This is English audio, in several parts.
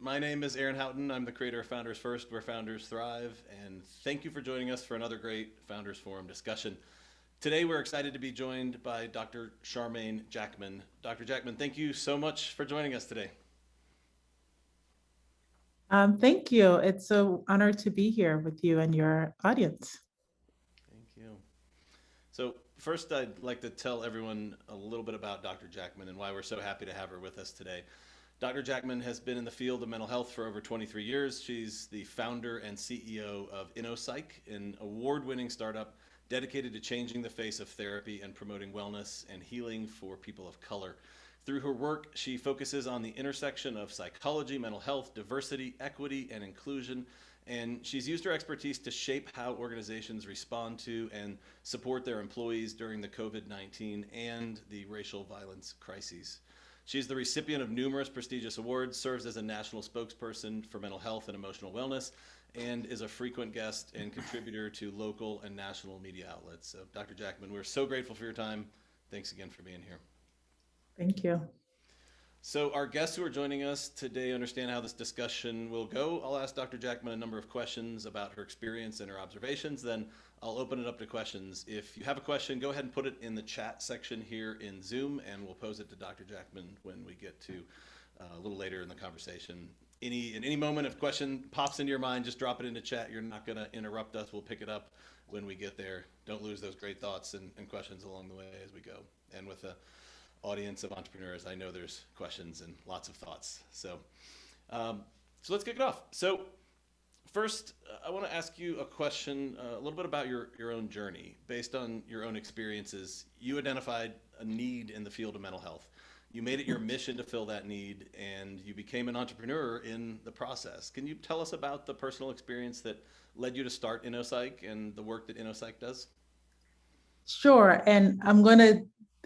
My name is Aaron Houghton. I'm the creator of Founders First, where founders thrive. And thank you for joining us for another great Founders Forum discussion. Today, we're excited to be joined by Dr. Charmain Jackman. Dr. Jackman, thank you so much for joining us today. Thank you. It's an honor to be here with you and your audience. Thank you. So, first, I'd like to tell everyone a little bit about Dr. Jackman and why we're so happy to have her with us today. Dr. Jackman has been in the field of mental health for over 23 years. She's the founder and CEO of InnoPsych, an award-winning startup dedicated to changing the face of therapy and promoting wellness and healing for people of color. Through her work, she focuses on the intersection of psychology, mental health, diversity, equity, and inclusion. And she's used her expertise to shape how organizations respond to and support their employees during the COVID-19 and the racial violence crises. She's the recipient of numerous prestigious awards, serves as a national spokesperson for mental health and emotional wellness, and is a frequent guest and contributor to local and national media outlets. So, Dr. Jackman, we're so grateful for your time. Thanks again for being here. Thank you. So our guests who are joining us today understand how this discussion will go. I'll ask Dr. Jackman a number of questions about her experience and her observations. Then I'll open it up to questions. If you have a question, go ahead and put it in the chat section here in Zoom, and we'll pose it to Dr. Jackman when we get to a little later in the conversation. In any moment, if a question pops into your mind, just drop it into chat. You're not going to interrupt us. We'll pick it up when we get there. Don't lose those great thoughts and questions along the way as we go. And with a audience of entrepreneurs, I know there's questions and lots of thoughts. So let's kick it off. So first, I want to ask you a question, a little bit about your own journey. Based on your own experiences, you identified a need in the field of mental health. You made it your mission to fill that need, and you became an entrepreneur in the process. Can you tell us about the personal experience that led you to start InnoPsych and the work that InnoPsych does? Sure. And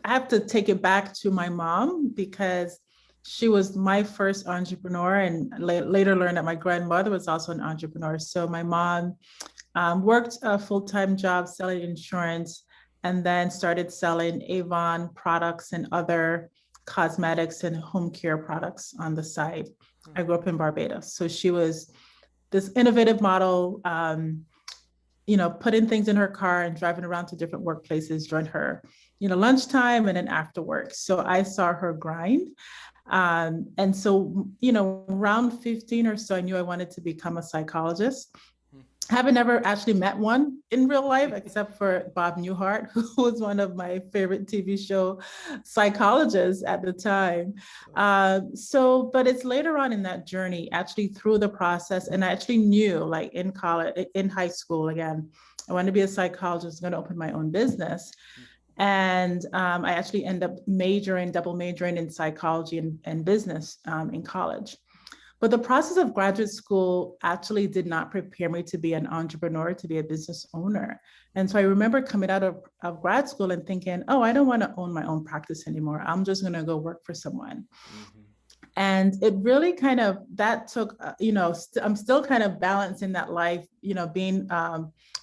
I have to take it back to my mom because she was my first entrepreneur, and later learned that my grandmother was also an entrepreneur. So my mom worked a full-time job selling insurance and then started selling Avon products and other cosmetics and home care products on the side. I grew up in Barbados. So she was this innovative model, putting things in her car and driving around to different workplaces during her, lunchtime and then after work. So I saw her grind. And so, around 15 or so, I knew I wanted to become a psychologist. Haven't never actually met one in real life, except for Bob Newhart, who was one of my favorite TV show psychologists at the time. But it's later on in that journey, actually through the process, and I actually knew, like in college, in high school, again, I wanted to be a psychologist, going to open my own business. And I actually ended up double majoring in psychology and business in college. But the process of graduate school actually did not prepare me to be an entrepreneur, to be a business owner. And so I remember coming out of grad school and thinking, oh, I don't want to own my own practice anymore. I'm just going to go work for someone. Mm-hmm. And it really kind of, that took, I'm still kind of balancing that life, being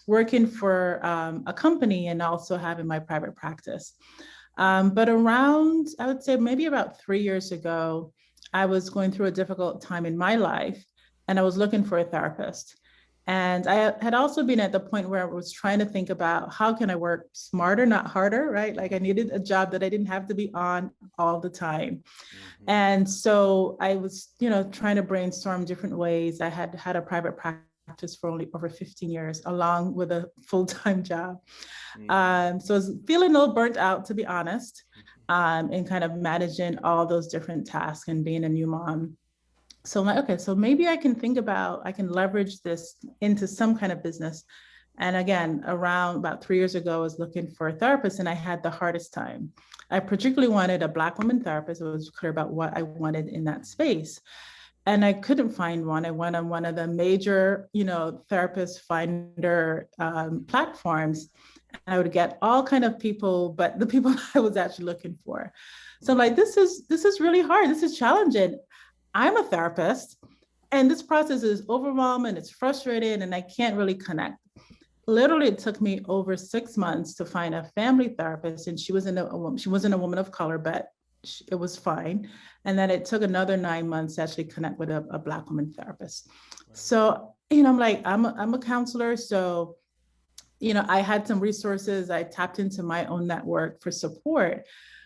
working for a company and also having my private practice. But around, I would say maybe about 3 years ago, I was going through a difficult time in my life and I was looking for a therapist. And I had also been at the point where I was trying to think about how can I work smarter, not harder, right? Like I needed a job that I didn't have to be on all the time. Mm-hmm. And so I was, trying to brainstorm different ways. I had had a private practice for only over 15 years, along with a full-time job. Mm-hmm. So I was feeling a little burnt out, to be honest, and kind of managing all those different tasks and being a new mom. So I'm like, okay, so maybe I can leverage this into some kind of business. And again, around about 3 years ago, I was looking for a therapist and I had the hardest time. I particularly wanted a Black woman therapist. I was clear about what I wanted in that space. And I couldn't find one. I went on one of the major, therapist finder platforms. I would get all kind of people, but the people I was actually looking for. So like, this is really hard. This is challenging. I'm a therapist and this process is overwhelming. It's frustrating and I can't really connect. Literally, it took me over 6 months to find a family therapist, and she wasn't a woman of color, but it was fine. And then it took another 9 months to actually connect with a Black woman therapist. Wow. So, I'm like, I'm a counselor. So, I had some resources. I tapped into my own network for support.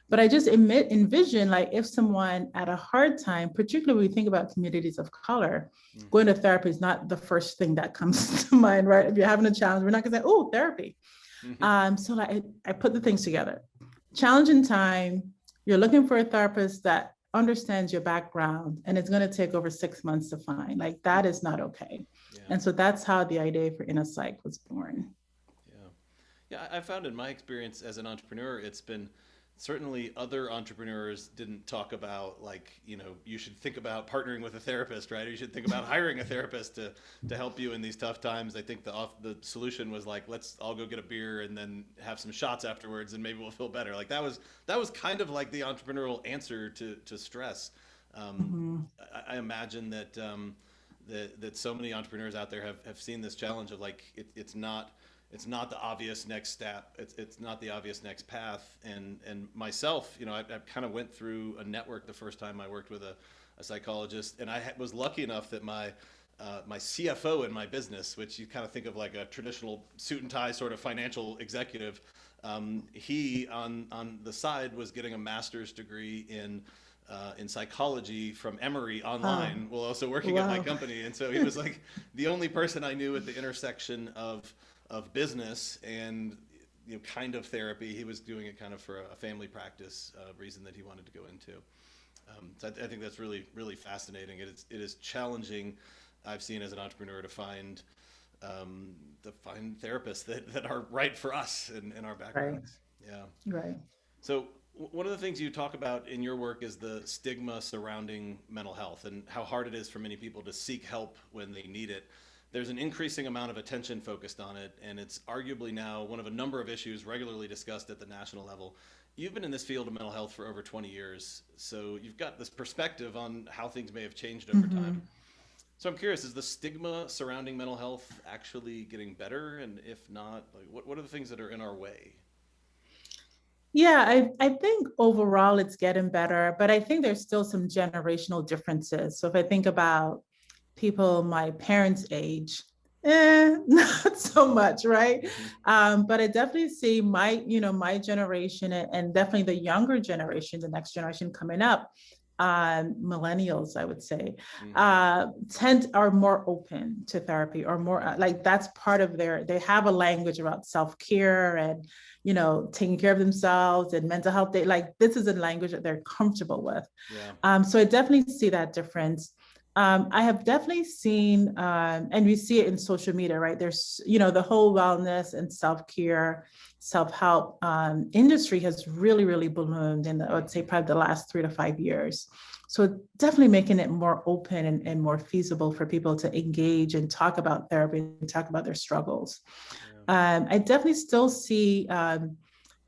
But I just envision, like, if someone at a hard time, particularly when we think about communities of color, going to therapy is not the first thing that comes to mind, right? If you're having a challenge, we're not gonna say, oh, therapy. So like, I put the things together. Challenging time, you're looking for a therapist that understands your background, and it's gonna take over 6 months to find. Like, that is not okay. Yeah. And so that's how the idea for Inner Psych was born. Yeah. Yeah, I found in my experience as an entrepreneur, it's been certainly other entrepreneurs didn't talk about, like, you should think about partnering with a therapist, right? Or you should think about hiring a therapist to help you in these tough times. I think the solution was like, let's all go get a beer and then have some shots afterwards and maybe we'll feel better. Like that was kind of like the entrepreneurial answer to stress. I imagine that so many entrepreneurs out there have seen this challenge of, like, it's not the obvious next step. It's not the obvious next path. And myself, I kind of went through a network the first time I worked with a psychologist, and I was lucky enough that my CFO in my business, which you kind of think of like a traditional suit and tie sort of financial executive, he on the side was getting a master's degree in psychology from Emory online, while also working at my company. And so he was like the only person I knew at the intersection of business and kind of therapy. He was doing it kind of for a family practice reason that he wanted to go into. So I think that's really, really fascinating. It is challenging, I've seen as an entrepreneur, to find therapists that are right for us and our backgrounds. Right. Yeah. Right. So one of the things you talk about in your work is the stigma surrounding mental health and how hard it is for many people to seek help when they need it. There's an increasing amount of attention focused on it, and it's arguably now one of a number of issues regularly discussed at the national level. You've been in this field of mental health for over 20 years, so you've got this perspective on how things may have changed over time. So I'm curious, is the stigma surrounding mental health actually getting better? And if not, like, what are the things that are in our way? Yeah, I think overall it's getting better, but I think there's still some generational differences. So if I think about people my parents' age, not so much, right? But I definitely see my generation and definitely the younger generation, the next generation coming up, millennials, I would say, are more open to therapy, or more like that's part of they have a language about self-care and, taking care of themselves and mental health. This is a language that they're comfortable with. Yeah. So I definitely see that difference. I have definitely seen, and we see it in social media, right? There's, the whole wellness and self-care, self-help industry has really, really ballooned in I would say probably the last 3 to 5 years. So definitely making it more open and more feasible for people to engage and talk about therapy and talk about their struggles. Yeah. I definitely still see, one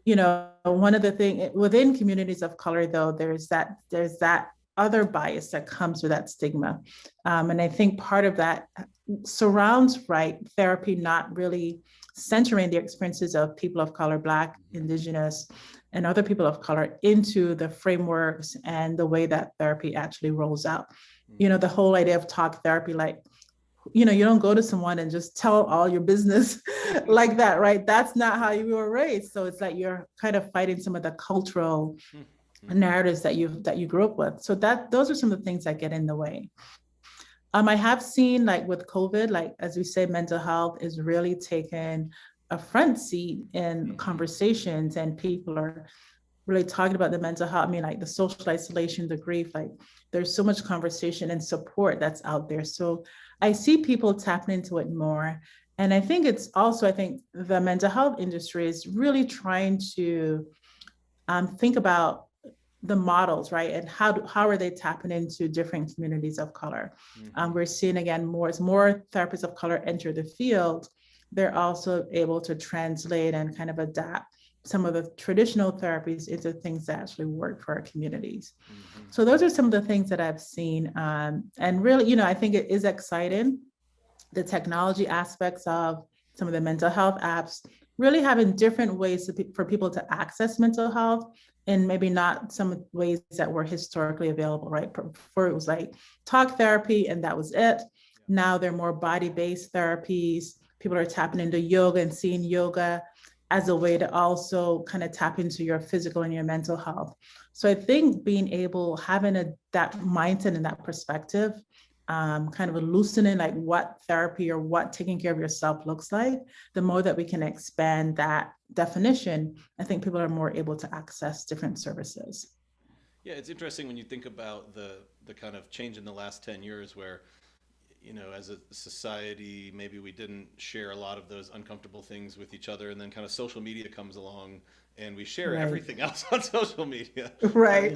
of the things within communities of color, though, there's that other bias that comes with that stigma. And I think part of that surrounds, therapy not really centering the experiences of people of color, Black, Indigenous, and other people of color into the frameworks and the way that therapy actually rolls out. The whole idea of talk therapy, you don't go to someone and just tell all your business like that, right? That's not how you were raised. So it's like you're kind of fighting some of the cultural narratives that you grew up with. So those are some of the things that get in the way. I have seen, with COVID, as we say, mental health is really taken a front seat in conversations, and people are really talking about the mental health. I mean, the social isolation, the grief, there's so much conversation and support that's out there. So I see people tapping into it more. And I think it's also, the mental health industry is really trying to think about the models, right? And how are they tapping into different communities of color? We're seeing, again, as more therapists of color enter the field, they're also able to translate and kind of adapt some of the traditional therapies into things that actually work for our communities. So those are some of the things that I've seen. And really, I think it is exciting, the technology aspects of some of the mental health apps, really having different ways for people to access mental health in maybe not some ways that were historically available, right? Before it was like talk therapy and that was it. Now they're more body-based therapies. People are tapping into yoga and seeing yoga as a way to also kind of tap into your physical and your mental health. So I think being able, having that mindset and that perspective, kind of loosening like what therapy or what taking care of yourself looks like, the more that we can expand that definition, I think people are more able to access different services. Yeah, it's interesting when you think about the kind of change in the last 10 years where, as a society, maybe we didn't share a lot of those uncomfortable things with each other, and then kind of social media comes along and we share Right. everything else on social media. Right.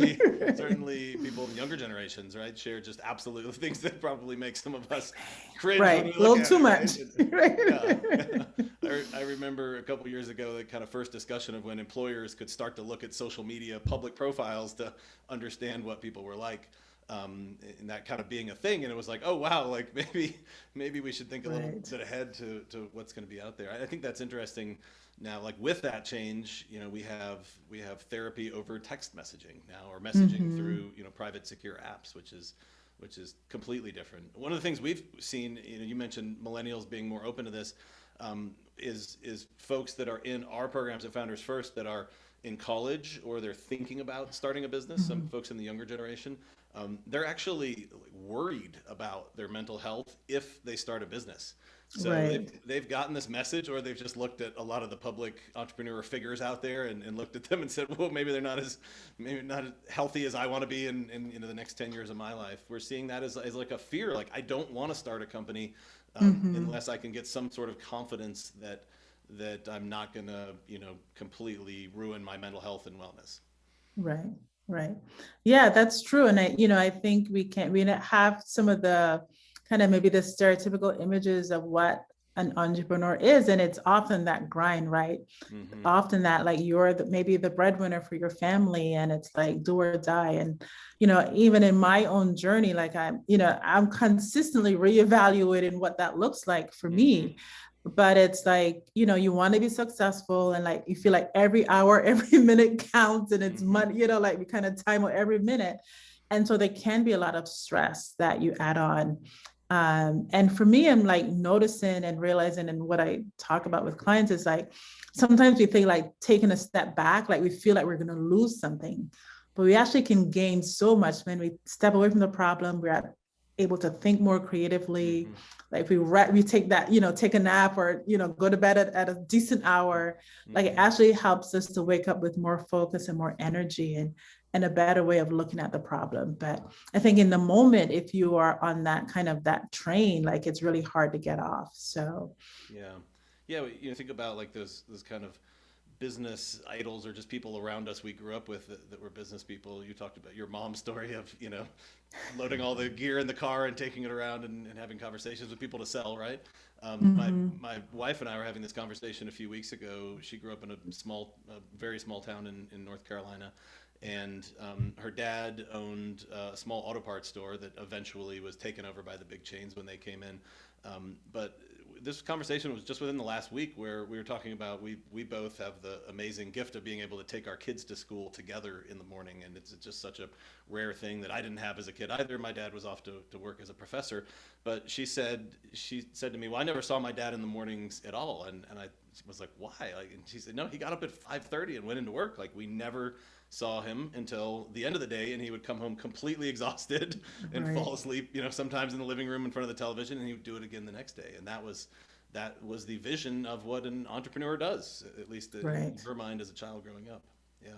Certainly people in younger generations, right, share just absolutely things that probably make some of us cringe when Right. we A look little at too it, right? much. Right. Yeah. I remember a couple years ago the kind of first discussion of when employers could start to look at social media public profiles to understand what people were like, and that kind of being a thing. And it was like, oh wow, like maybe we should think a little Right. bit ahead to what's going to be out there. I think that's interesting. Now, like with that change, we have therapy over text messaging now, or messaging Mm-hmm. through private secure apps, which is completely different. One of the things we've seen, you mentioned millennials being more open to this, is folks that are in our programs at Founders First that are in college or they're thinking about starting a business. Some Mm-hmm. folks in the younger generation, they're actually worried about their mental health if they start a business. So Right. they've gotten this message, or they've just looked at a lot of the public entrepreneur figures out there and looked at them and said, well, maybe not as healthy as I want to be in the next 10 years of my life. We're seeing that as like a fear. Like, I don't want to start a company Mm-hmm. unless I can get some sort of confidence that I'm not going to, completely ruin my mental health and wellness. Right, right. Yeah, that's true. And I think we have some of the kind of maybe the stereotypical images of what an entrepreneur is. And it's often that grind, right? Hmm. Often that like you're maybe the breadwinner for your family and it's like do or die. And, even in my own journey, like I'm consistently reevaluating what that looks like for Hmm. me, but it's like you want to be successful and like you feel like every hour every minute counts and it's Hmm. money, like we kind of time every minute, and so there can be a lot of stress that you add on. And for me, I'm like noticing and realizing, and what I talk about with clients is like sometimes we think like taking a step back, like we feel like we're going to lose something, but we actually can gain so much when we step away from the problem. We're able to think more creatively. Hmm. Like we take that, take a nap or, go to bed at a decent hour. Like it Hmm. actually helps us to wake up with more focus and more energy and a better way of looking at the problem. But I think in the moment, if you are on that kind of that train, like it's really hard to get off. So Yeah. Yeah. Think about like those kind of business idols, or just people around us we grew up with that were business people. You talked about your mom's story of, loading all the gear in the car and taking it around and having conversations with people to sell, right? mhm, My wife and I were having this conversation a few weeks ago. She grew up in a very small town in North Carolina, and her dad owned a small auto parts store that eventually was taken over by the big chains when they came in. But this conversation was just within the last week, where we were talking about we both have the amazing gift of being able to take our kids to school together in the morning, and it's just such a rare thing that I didn't have as a kid either. My dad was off to work as a professor, but she said to me, "Well, I never saw my dad in the mornings at all," and I was like, "Why?" Like, and she said, "No, he got up at 5:30 and went into work. Like, we never saw him until the end of the day, and he would come home completely exhausted and right, fall asleep, sometimes in the living room in front of the television, and he would do it again the next day." And that was the vision of what an entrepreneur does, at least in right. her mind as a child growing up. Yeah.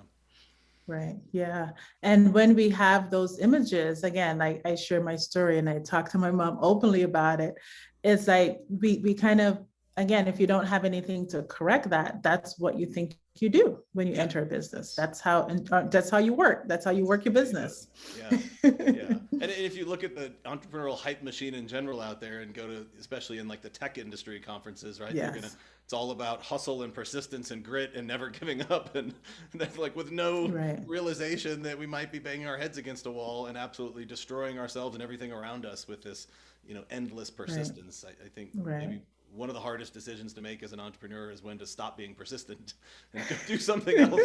Right. Yeah. And when we have those images, again, like I share my story and I talk to my mom openly about it. It's like we kind of, again, if you don't have anything to correct that, that's what you think you do when you Yeah. enter a business. That's That's how you work. That's how you that's work the your way you do it. business. Yeah. Yeah. And if you look at the entrepreneurial hype machine in general out there and go to, especially in like the tech industry conferences, right? Yes. It's all about hustle and persistence and grit and never giving up. And that's like with no Right. realization that we might be banging our heads against a wall and absolutely destroying ourselves and everything around us with this, endless Right. persistence. I think Right. maybe one of the hardest decisions to make as an entrepreneur is when to stop being persistent and go do something else,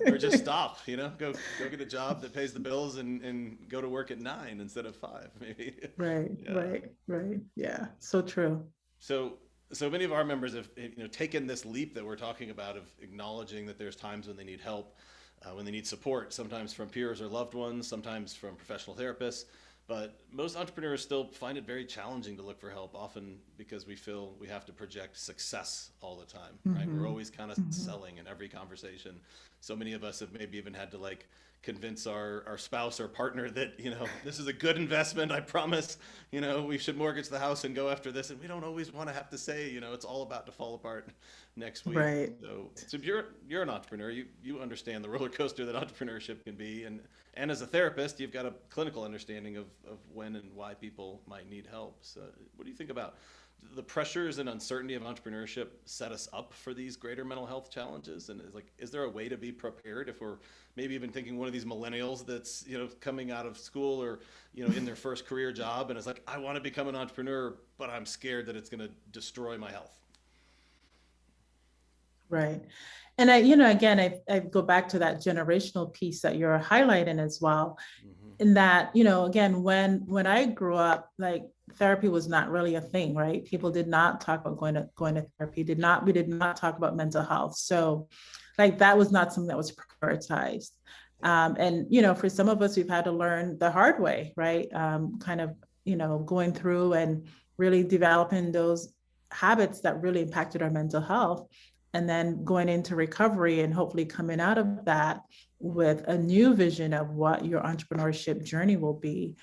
or just stop, go get a job that pays the bills and go to work at 9 instead of 5, maybe. Right, Yeah. right. Yeah, so true. So many of our members have, taken this leap that we're talking about of acknowledging that there's times when they need help, when they need support, sometimes from peers or loved ones, sometimes from professional therapists. But most entrepreneurs still find it very challenging to look for help, often because we feel we have to project success all the time, right? We're always kind of selling in every conversation. So many of us have maybe even had to convince our spouse or partner that, this is a good investment, I promise, we should mortgage the house and go after this. And we don't always want to have to say, it's all about to fall apart next week. Right. So if you're an entrepreneur, you understand the roller coaster that entrepreneurship can be. And as a therapist, you've got a clinical understanding of when and why people might need help. So what do you think about the pressures and uncertainty of entrepreneurship set us up for these greater mental health challenges? And is there a way to be prepared if we're maybe even thinking one of these millennials that's, coming out of school or, in their first career job and is like, I want to become an entrepreneur, but I'm scared that it's going to destroy my health. Right. And I go back to that generational piece that you're highlighting as well. In that, again, when I grew up, therapy was not really a thing, right? People did not talk about going to therapy. We did not talk about mental health. So that was not something that was prioritized. And, for some of us, we've had to learn the hard way, right? Going through and really developing those habits that really impacted our mental health, and then going into recovery and hopefully coming out of that with a new vision of what your entrepreneurship journey will be.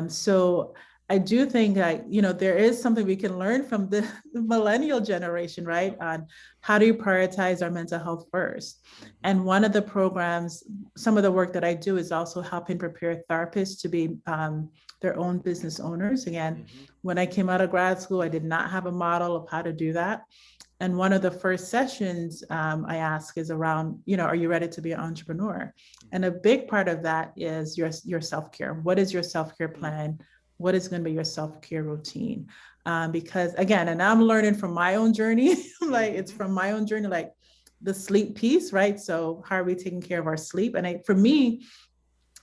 So I do think there is something we can learn from the millennial generation, right? On how do you prioritize our mental health first? And one of the programs, some of the work that I do is also helping prepare therapists to be their own business owners. Again, when I came out of grad school, I did not have a model of how to do that. And one of the first sessions I ask is around, are you ready to be an entrepreneur? And a big part of that is your self-care. What is your self-care plan? What is going to be your self-care routine? Because again, and I'm learning from my own journey, it's from my own journey, the sleep piece, right? So how are we taking care of our sleep? And for me,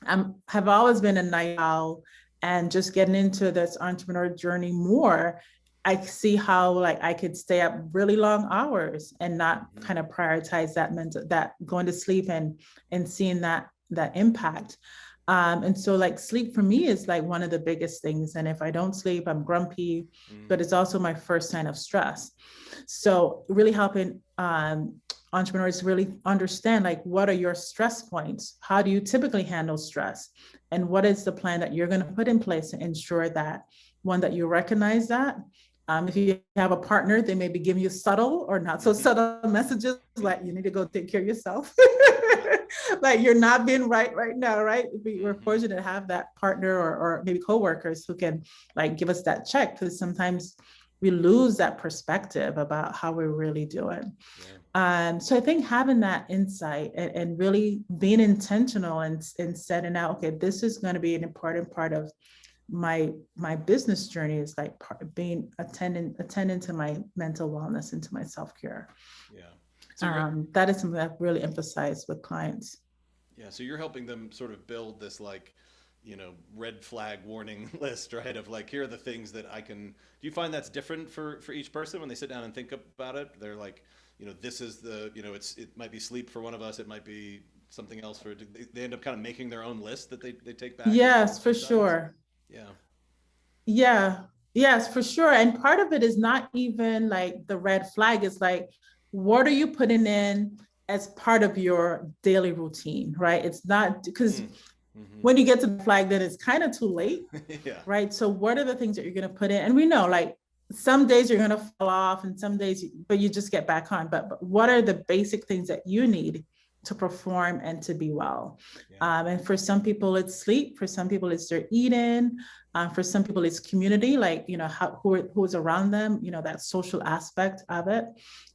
have always been a night owl, and just getting into this entrepreneur journey more, I see how I could stay up really long hours and not kind of prioritize that going to sleep and seeing that impact. And so sleep for me is one of the biggest things. And if I don't sleep, I'm grumpy, but it's also my first sign of stress. So really helping entrepreneurs really understand what are your stress points? How do you typically handle stress? And what is the plan that you're going to put in place to ensure that, one, that you recognize that. If you have a partner, they may be giving you subtle or not so subtle messages, you need to go take care of yourself. You're not being right now, right? We're fortunate to have that partner or maybe coworkers who can give us that check, because sometimes we lose that perspective about how we're really doing. Yeah. So I think having that insight and really being intentional and setting out, okay, this is going to be an important part of my business journey, is being attending to my mental wellness and to my self-care. Yeah. So that is something I've really emphasized with clients. Yeah. So you're helping them sort of build this red flag warning list, right? Of here are the things that I can. Do you find that's different for each person when they sit down and think about it? They're this is the, it might be sleep for one of us. It might be something else for, they end up kind of making their own list that they take back. Yes, for sure. Yeah. Yes, for sure. And part of it is not even the red flag. Is what are you putting in as part of your daily routine, right? It's not, because when you get to the flag, then it's kind of too late. Yeah. Right. So what are the things that you're going to put in? And we know some days you're going to fall off and some days, but you just get back on. But what are the basic things that you need to perform and to be well? Yeah. And for some people it's sleep, for some people it's their eating, for some people it's community, who's around them, that social aspect of it.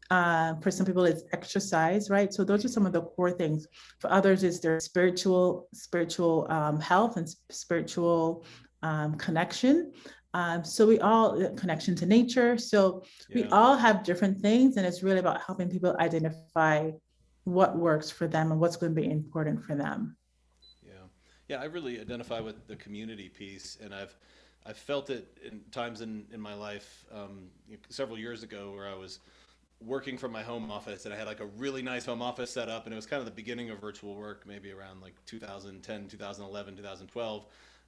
For some people it's exercise, right? So those are some of the core things. For others it's their spiritual health and spiritual connection. So we all connection to nature. So we Yeah. all have different things, and it's really about helping people identify what works for them and what's going to be important for them. Yeah, yeah. I really identify with the community piece, and I've felt it in times in my life. Several years ago, where I was working from my home office, and I had like a really nice home office set up, and it was kind of the beginning of virtual work, maybe around like 2010, 2011, 2012.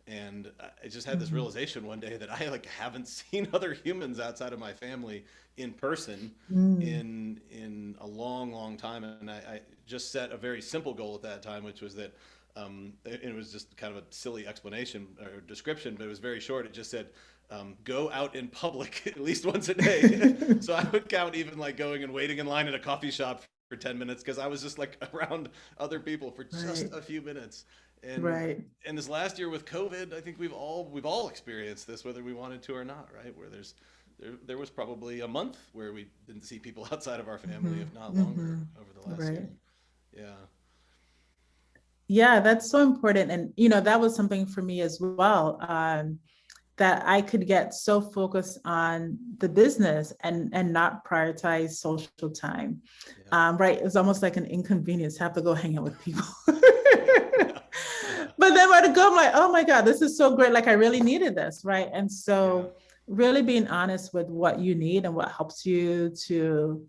And I just had this Mhm. realization one day that I like haven't seen other humans outside of my family in person Mm. in a long, long time. And I just set a very simple goal at that time, which was that it was just kind of a silly explanation or description, but it was very short. It just said, go out in public at least once a day. So I would count even like going and waiting in line at a coffee shop for 10 minutes because I was just like around other people for just Right, a few minutes. And right. and this last year with COVID, I think we've all experienced this, whether we wanted to or not, right? Where there was probably a month where we didn't see people outside of our family, Mhm, if not longer, mhm. over the last Right. year. Yeah, Yeah, that's so important. And, that was something for me as well, that I could get so focused on the business and not prioritize social time. yeah, Right. It's almost like an inconvenience to have to go hang out with people. yeah, yeah, yeah, But then when I go, I'm like, oh my God, this is so great. Like I really needed this. Right. And yeah, so really being honest with what you need and what helps you to,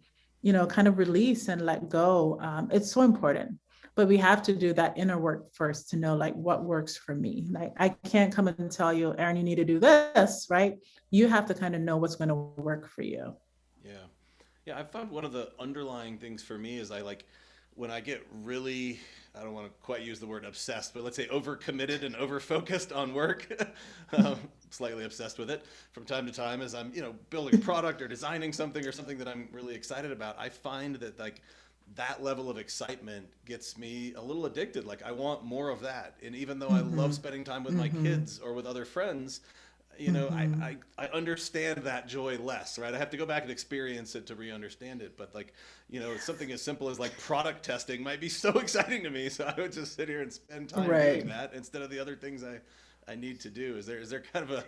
kind of release and let go. It's so important. But we have to do that inner work first to know like what works for me. Like I can't come and tell you, Aaron, you need to do this, right? You have to kind of know what's going to work for you. yeah. Yeah, I found one of the underlying things for me is I like when I get really, I don't want to quite use the word obsessed, but let's say overcommitted and overfocused on work, slightly obsessed with it from time to time as I'm, building a product or designing something or something that I'm really excited about. I find that like that level of excitement gets me a little addicted. Like I want more of that. And even though I love Mm-hmm. spending time with my Mm-hmm. kids or with other friends, Mm-hmm. I understand that joy less, right? I have to go back and experience it to re-understand it. But like, something as simple as like product testing might be so exciting to me. So I would just sit here and spend time Right. doing that instead of the other things I need to do. Is there kind of a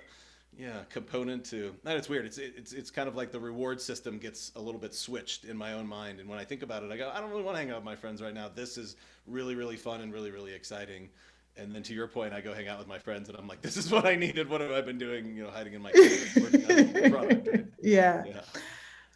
component to that? It's weird. It's kind of like the reward system gets a little bit switched in my own mind. And when I think about it, I go, I don't really want to hang out with my friends right now. This is really, really fun and really, really exciting. And then to your point, I go hang out with my friends, and I'm like, this is what I needed. What have I been doing? Hiding in my cave, working on the product, right? Yeah. Yeah,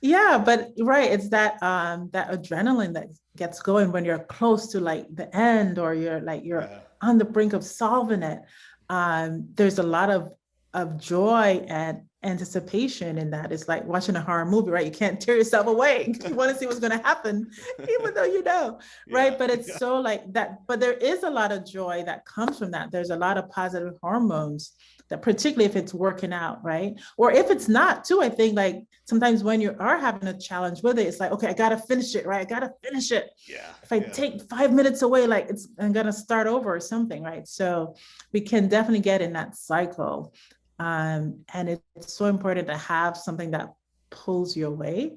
Yeah, but right, it's that adrenaline that gets going when you're close to like the end or you're yeah, on the brink of solving it. There's a lot of joy and anticipation in that. It's like watching a horror movie, right? You can't tear yourself away. You want to see what's going to happen, even though you know, yeah, right? But it's yeah, so like that. But there is a lot of joy that comes from that. There's a lot of positive hormones that, particularly if it's working out, right? Or if it's not, too. I think like sometimes when you are having a challenge with it, it's like, okay, I gotta finish it, right? I gotta finish it. yeah, If I yeah, take 5 minutes away, like I'm gonna start over or something, right? So we can definitely get in that cycle. And it's so important to have something that pulls you away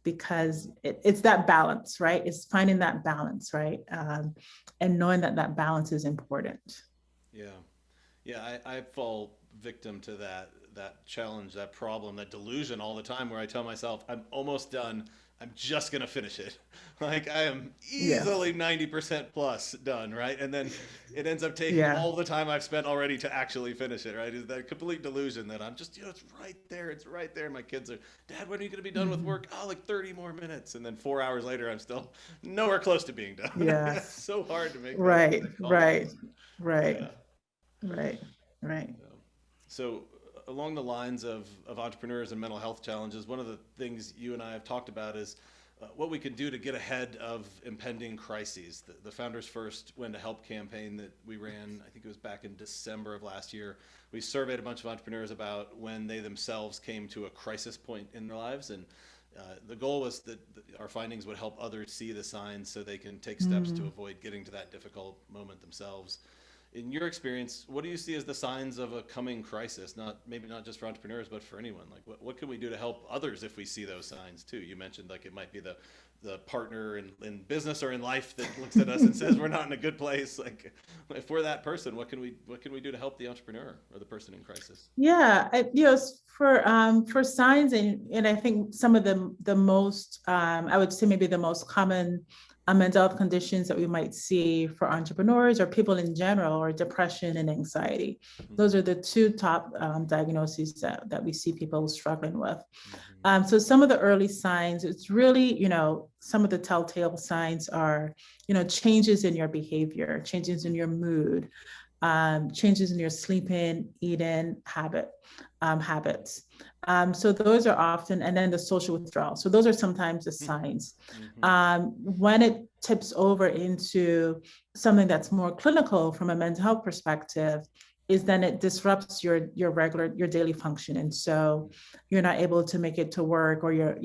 because it's that balance, right? It's finding that balance, right? And knowing that that balance is important. yeah. Yeah, I fall victim to that challenge, that problem, that delusion all the time where I tell myself, I'm almost done. I'm just gonna finish it. Like I am Yeah. easily 90% plus done, right? And then it ends up taking Yeah. all the time I've spent already to actually finish it, right? Is that complete delusion that I'm just, it's right there, it's right there. And my kids are, Dad, when are you gonna be done with Mhm. work? Oh, like 30 more minutes. And then 4 hours later, I'm still nowhere close to being done. It's Yes. so hard to make Right. that call. Right. Right. Yeah. Right. Right. Yeah. So, along the lines of entrepreneurs and mental health challenges, one of the things you and I have talked about is what we can do to get ahead of impending crises. The Founders First When to Help campaign that we ran, I think it was back in December of last year, we surveyed a bunch of entrepreneurs about when they themselves came to a crisis point in their lives. And the goal was that our findings would help others see the signs so they can take steps to Mm. avoid getting to that difficult moment themselves. in your experience, what do you see as the signs of a coming crisis? Maybe not just for entrepreneurs, but for anyone. Like, what can we do to help others if we see those signs too? You mentioned like it might be the partner in business or in life that looks at us and says we're not in a good place. Like, if we're that person, what can we do to help the entrepreneur or the person in crisis? Yeah, for signs, and I think some of the most I would say maybe the most common mental health conditions that we might see for entrepreneurs or people in general are depression and anxiety. Those Mm-hmm. are the two top diagnoses that we see people struggling with. Mm-hmm. So some of the early signs, it's really, some of the telltale signs are, changes in your behavior, changes in your mood, changes in your sleeping, eating habits. So those are often, and then the social withdrawal. So those are sometimes the signs. Mm-hmm. When it tips over into something that's more clinical from a mental health perspective, is then it disrupts your daily function, and so you're not able to make it to work, or you're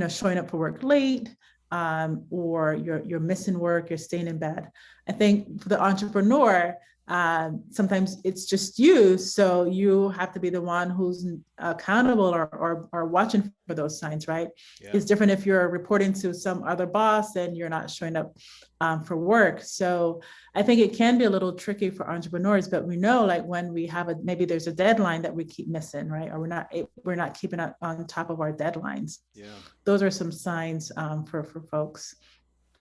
showing up for work late, or you're missing work, you're staying in bed. I think for the entrepreneur, sometimes it's just you, so you have to be the one who's accountable or watching for those signs, right? Yeah. It's different if you're reporting to some other boss and you're not showing up for work. So I think it can be a little tricky for entrepreneurs, but we know, like, when we have maybe there's a deadline that we keep missing, right? Or we're not keeping on top of our deadlines. Yeah. Those are some signs for folks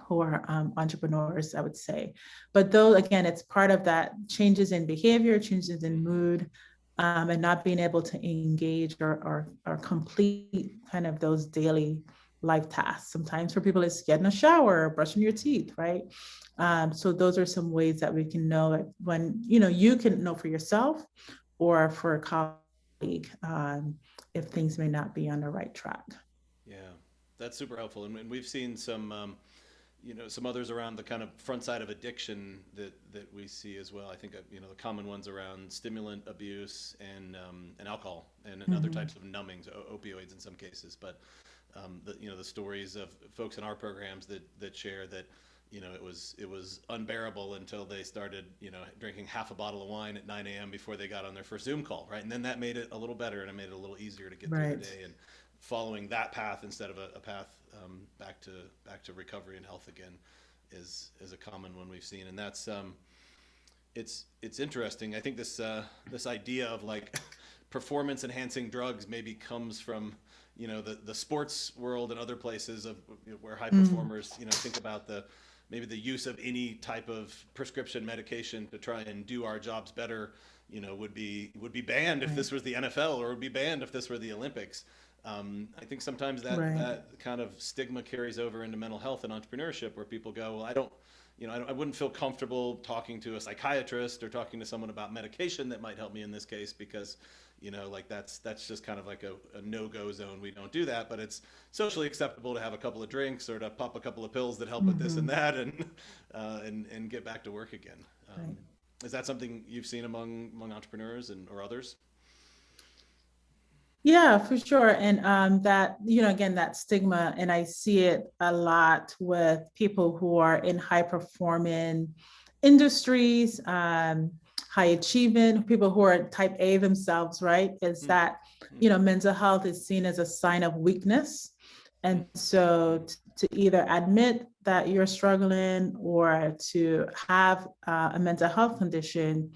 who are entrepreneurs, I would say. But though, again, it's part of that changes in behavior, changes in mood, and not being able to engage or complete kind of those daily life tasks. Sometimes for people, it's getting a shower, or brushing your teeth, right? So those are some ways that we can know, that when, you can know for yourself or for a colleague, if things may not be on the right track. Yeah, that's super helpful. And we've seen some, some others around the kind of front side of addiction that we see as well. I think, the common ones around stimulant abuse and alcohol and other types of numbings, opioids in some cases. But, the stories of folks in our programs that share that, it was unbearable until they started, drinking half a bottle of wine at 9 a.m. before they got on their first Zoom call, right? And then that made it a little better, and it made it a little easier to get through the day, and following that path instead of a path back to recovery and health again is a common one we've seen. And that's it's interesting. I think this idea of like performance enhancing drugs maybe comes from the sports world and other places of where high performers think about maybe the use of any type of prescription medication to try and do our jobs better, would be banned if this was the NFL, or would be banned if this were the Olympics. I think sometimes that kind of stigma carries over into mental health and entrepreneurship, where people go, well, I wouldn't feel comfortable talking to a psychiatrist or talking to someone about medication that might help me in this case, because like that's just kind of like a no-go zone. We don't do that, but it's socially acceptable to have a couple of drinks or to pop a couple of pills that help with this and that, and get back to work again. Is that something you've seen among entrepreneurs or others? Yeah, for sure. And that, again, that stigma, and I see it a lot with people who are in high performing industries, high achieving, people who are type A themselves, right? Is that, mental health is seen as a sign of weakness. And so to either admit that you're struggling or to have a mental health condition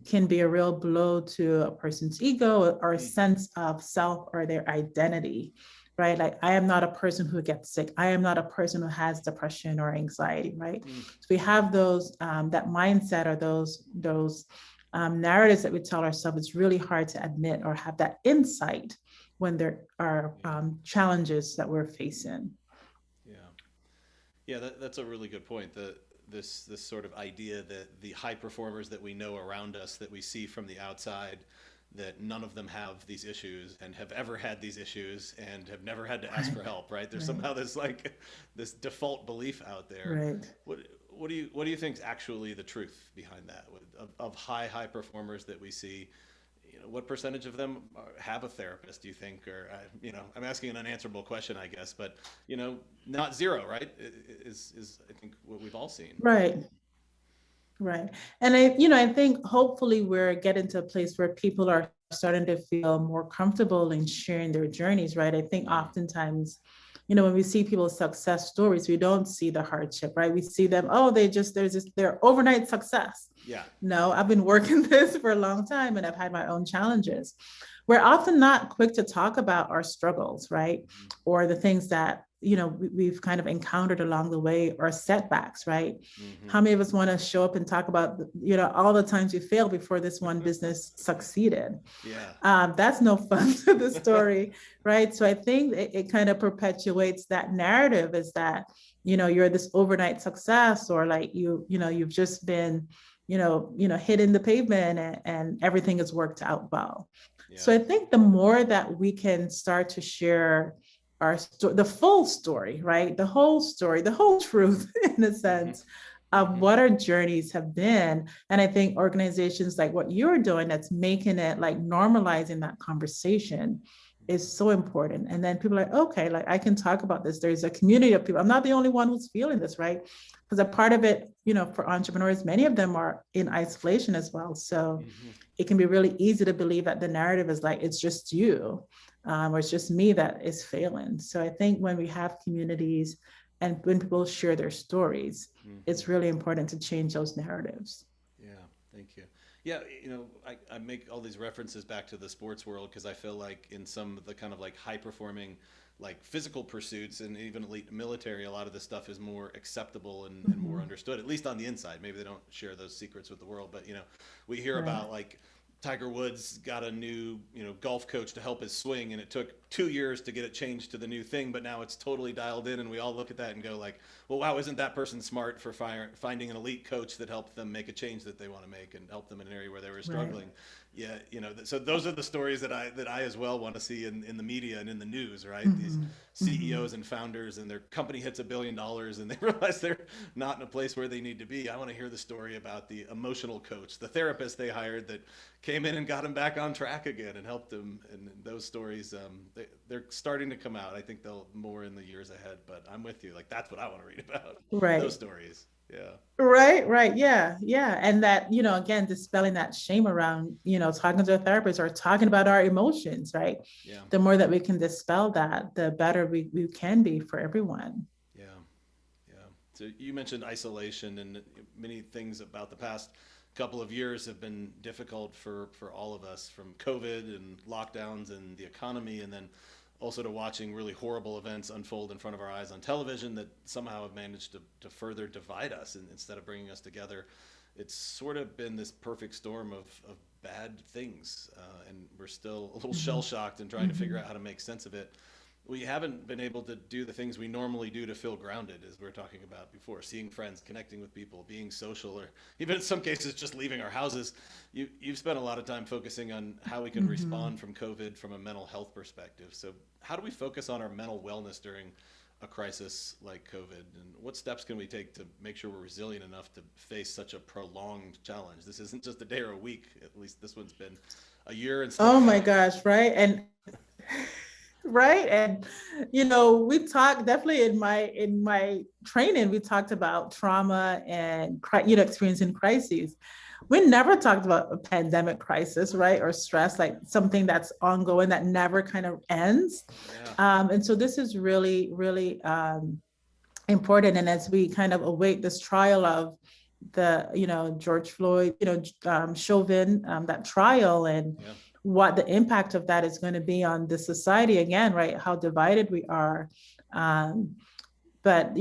can be a real blow to a person's ego or a sense of self or their identity, right? Like, I am not a person who gets sick. I am not a person who has depression or anxiety, right? So we have those, that mindset, or those narratives that we tell ourselves. It's really hard to admit or have that insight when there are challenges that we're facing. Yeah, that's a really good point. This sort of idea that the high performers that we know around us, that we see from the outside, that none of them have these issues and have ever had these issues and have never had to ask for help, right? There's somehow this default belief out there. What do you think is actually the truth behind that, of high performers that we see? What percentage of them have a therapist, do you think? Or, I'm asking an unanswerable question, I guess, but, not zero, right? Is I think what we've all seen. Right. Right. And I think hopefully we're getting to a place where people are starting to feel more comfortable in sharing their journeys, right? I think Mm. oftentimes, when we see people's success stories, we don't see the hardship, right? We see them, oh, they're overnight success. Yeah. No, I've been working this for a long time and I've had my own challenges. We're often not quick to talk about our struggles, right? Mhm. Or the things that, we've kind of encountered along the way, or setbacks, right? Mhm. How many of us want to show up and talk about, all the times we failed before this one business succeeded? Yeah. That's no fun to the story, right? So I think it kind of perpetuates that narrative, is that, you're this overnight success, or like you've just been, hitting the pavement, and everything has worked out well. Yeah. So I think the more that we can start to share the full story, right? The whole story, the whole truth, in a Mhm. sense, of Mhm. what our journeys have been. And I think organizations like what you're doing, that's making it like normalizing that conversation, is so important. And then people are like, okay, like I can talk about this. There's a community of people. I'm not the only one who's feeling this, right? Because a part of it, for entrepreneurs, many of them are in isolation as well. So Mhm. it can be really easy to believe that the narrative is like, it's just you, or it's just me that is failing. So I think when we have communities and when people share their stories, Mhm. it's really important to change those narratives. Yeah, thank you. Yeah, I make all these references back to the sports world because I feel like in some of the kind of like high performing, like physical pursuits and even elite military, a lot of this stuff is more acceptable and more Mhm. understood, at least on the inside. Maybe they don't share those secrets with the world, but we hear Right. about like Tiger Woods got a new, golf coach to help his swing, and it took 2 years to get it changed to the new thing. But now it's totally dialed in, and we all look at that and go like, "Well, wow, isn't that person smart for finding an elite coach that helped them make a change that they want to make and help them in an area where they were Right. struggling?" Yeah, so those are the stories that I as well want to see in the media and in the news, right? These Mhm. Mhm. CEOs and founders, and their company hits $1 billion and they realize they're not in a place where they need to be. I want to hear the story about the emotional coach, the therapist they hired that came in and got him back on track again and helped him. And those stories, they're starting to come out. I think they'll more in the years ahead. But I'm with you. Like that's what I want to read about. Those Right. stories. Yeah. Right, right. Yeah, yeah. And that, again, dispelling that shame around, talking to a therapist or talking about our emotions, right? Yeah. The more that we can dispel that, the better we can be for everyone. Yeah. Yeah. So you mentioned isolation, and many things about the past couple of years have been difficult for all of us, from COVID and lockdowns and the economy, and then also to watching really horrible events unfold in front of our eyes on television that somehow have managed to further divide us instead of bringing us together. It's sort of been this perfect storm of bad things, and we're still a little shell Mhm. shocked and trying to figure Mhm. out how to make sense of it. We haven't been able to do the things we normally do to feel grounded, as we were talking about before: seeing friends, connecting with people, being social, or even in some cases just leaving our houses. You've spent a lot of time focusing on how we can Mhm. respond from COVID from a mental health perspective. So how do we focus on our mental wellness during a crisis like COVID, and what steps can we take to make sure we're resilient enough to face such a prolonged challenge? This isn't just a day or a week. At least this one's been a year and still Oh my counting. gosh, right? And right. And we talked definitely in my training, we talked about trauma and experiencing crises. We never talked about a pandemic crisis, right? Or stress, like something that's ongoing that never kind of ends. Yeah. And so this is really, really important. And as we kind of await this trial of the, George Floyd, Chauvin, that trial, and Yeah. what the impact of that is going to be on the society again, right? How divided we are. Um, but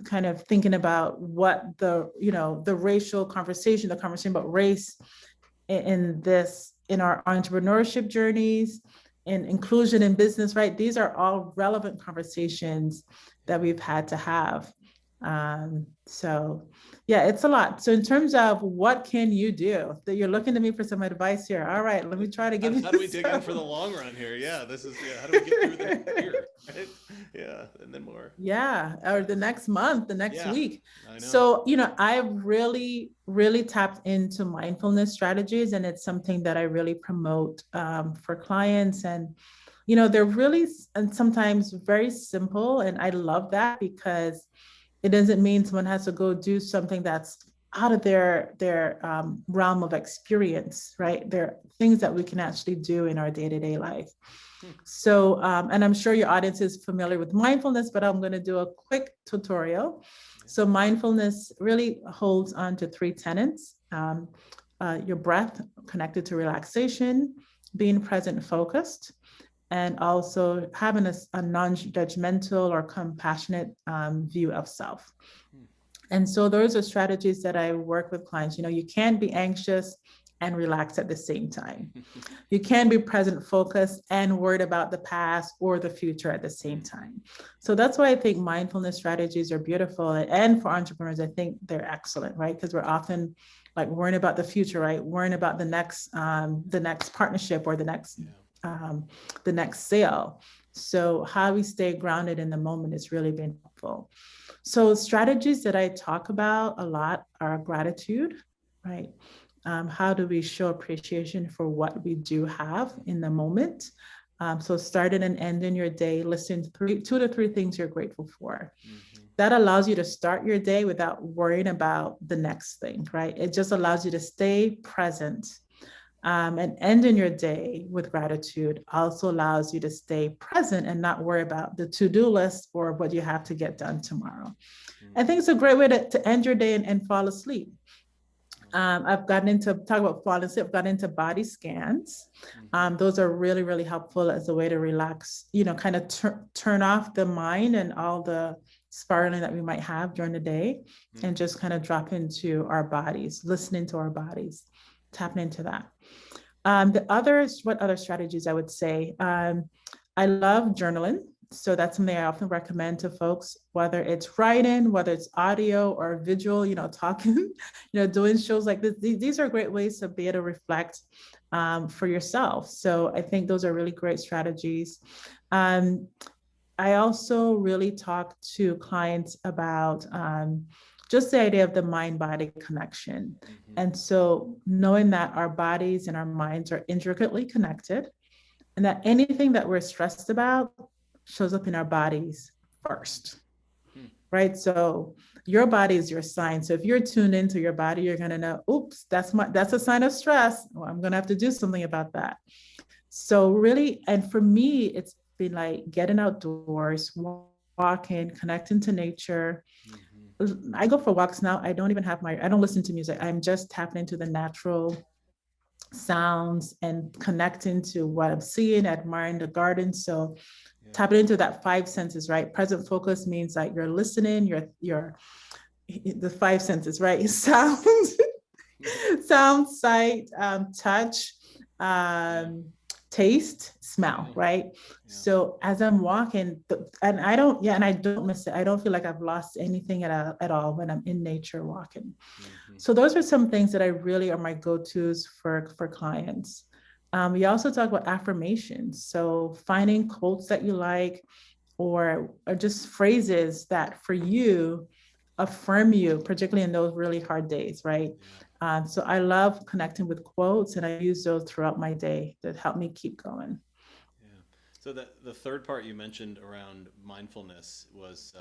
kind of thinking about what the racial conversation, the conversation about race in our entrepreneurship journeys, in inclusion in business, right? These are all relevant conversations that Yeah. we've had to have. So yeah, it's a lot. So in terms of what can you do, that you're looking to me for some advice here. All right, let me try to How, give you how do we dig in for the some. long run here? Yeah, this is, yeah. How do we get through the next year, right? Yeah, and then more. Yeah, or the next month, the next Yeah, week. I know. So, I've really, really tapped into mindfulness strategies, and it's something that I really promote for clients. And, they're really, and sometimes very simple. And I love that because it doesn't mean someone has to go do something that's out of their realm of experience, right? They're things that we can actually do in our day-to-day life. So, and I'm sure your audience is familiar with mindfulness, but I'm going to do a quick tutorial. So mindfulness really holds on to three tenets: your breath connected to relaxation, being present and focused, and also having a non-judgmental or compassionate view of self. And so those are strategies that I work with clients. You know, you can't be anxious and relax at the same time. You can be present, focused, and worried about the past or the future at the same time. So that's why I think mindfulness strategies are beautiful. And for entrepreneurs, I think they're excellent, right? Because we're often like worrying about the future, right? Worrying about the next partnership or the next sale. So how we stay grounded in the moment is really been helpful. So strategies that I talk about a lot are gratitude, right? How do we show appreciation for what we do have in the moment? So starting and ending your day, listing 2 to 3 things you're grateful for. That allows you to start your day without worrying about the next thing, right? It just allows you to stay present. And ending your day with gratitude also allows you to stay present and not worry about the to-do list or what you have to get done tomorrow. I think it's a great way to end your day and fall asleep. I've gotten into talk about falling asleep. I've gotten into body scans. Those are really, really helpful as a way to relax, you know, kind of turn off the mind and all the spiraling that we might have during the day and just kind of drop into our bodies, listening to our bodies, tapping into that. What other strategies I would say? I love journaling. So that's something I often recommend to folks, whether it's writing, whether it's audio or visual, you know, talking, you know, doing shows like this. These are great ways to be able to reflect for yourself. So I think those are really great strategies. I also really talk to clients about just the idea of the mind-body connection. And so knowing that our bodies and our minds are intricately connected and that anything that we're stressed about shows up in our bodies first, right? So your body is your sign. So if you're tuned into your body, you're going to know, oops, that's a sign of stress. Well, I'm going to have to do something about that. So really, and for me, it's been like getting outdoors, walking, connecting to nature. I go for walks now. I don't listen to music. I'm just tapping into the natural sounds and connecting to what I'm seeing, admiring the garden. So tapping into that 5 senses, right? Present focus means like you're listening, you're the 5 senses, right? Sound, sight, touch, taste, smell, right? So as I'm walking, and I don't miss it. I don't feel like I've lost anything at all when I'm in nature walking. So those are some things that I really are my go-tos for clients. We also talk about affirmations. So finding quotes that you like or just phrases that for you affirm you, particularly in those really hard days, right? So I love connecting with quotes and I use those throughout my day that help me keep going. Yeah. So the third part you mentioned around mindfulness was,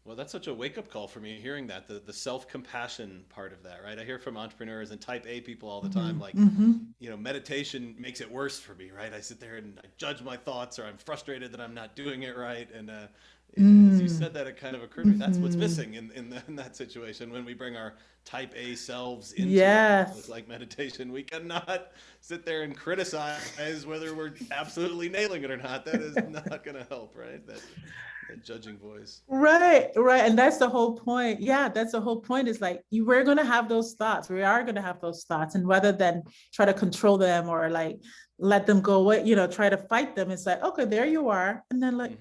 well, that's such a wake-up call for me hearing that, the self-compassion part of that, right? I hear from entrepreneurs and type A people all the time, like, you know, meditation makes it worse for me, right? I sit there and I judge my thoughts or I'm frustrated that I'm not doing it right. And as you said that, it kind of occurred to me, that's what's missing in that situation when we bring our type A selves into it with like meditation. We cannot sit there and criticize whether we're absolutely nailing it or not. That is not going to help, right? That judging voice. Right. And that's the whole point. Yeah, that's the whole point is like, we're going to have those thoughts. We are going to have those thoughts. And rather than try to control them or like let them go away, you know, try to fight them, it's like, okay, there you are. And then let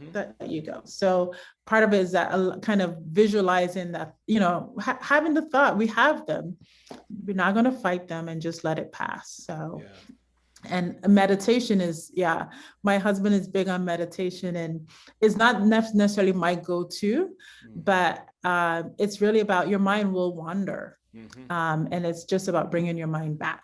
you go. So part of it is that kind of visualizing that, you know, having the thought, we have them. We're not going to fight them and just let it pass. So and meditation is, my husband is big on meditation and it's not necessarily my go-to, but it's really about your mind will wander. And it's just about bringing your mind back,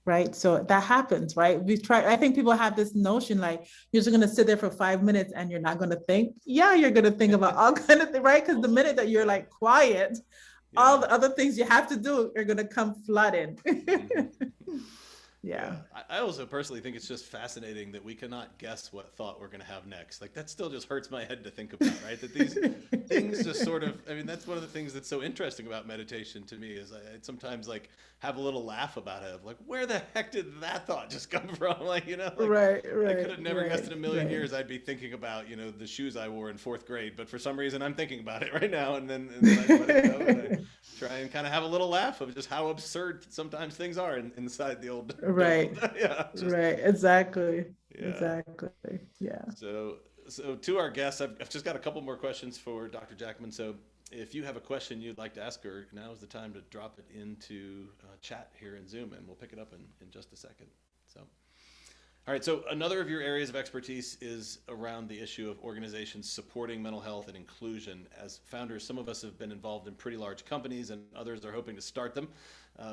right? So that happens, right? I think people have this notion like you're just going to sit there for 5 minutes and you're not going to think. Yeah, you're going to think about all kind of things, right? Because the minute that you're like quiet, all Yeah. the other things you have to do are going to come flooding. Mhm. Yeah. Yeah, I also personally think it's just fascinating that we cannot guess what thought we're going to have next. Like that still just hurts my head to think about, right? That these things just sort of, I mean, that's one of the things that's so interesting about meditation to me is I sometimes like have a little laugh about it of like, where the heck did that thought just come from? Like, like Right, I could right, have never guessed right, in a million right. years I'd be thinking about, the shoes I wore in fourth grade, but for some reason I'm thinking about it right now and then I let it go and I try and kind of have a little laugh of just how absurd sometimes things are inside the old dome. Right, Yeah, just right. Exactly. yeah. Exactly. Yeah. So, so to our guests, I've just got a couple more questions for Dr. Jackman. So, if you have a question you'd like to ask her, now is the time to drop it into chat here in Zoom, and we'll pick it up in just a second. So, all right. So, another of your areas of expertise is around the issue of organizations supporting mental health and inclusion. As founders, some of us have been involved in pretty large companies, and others are hoping to start them.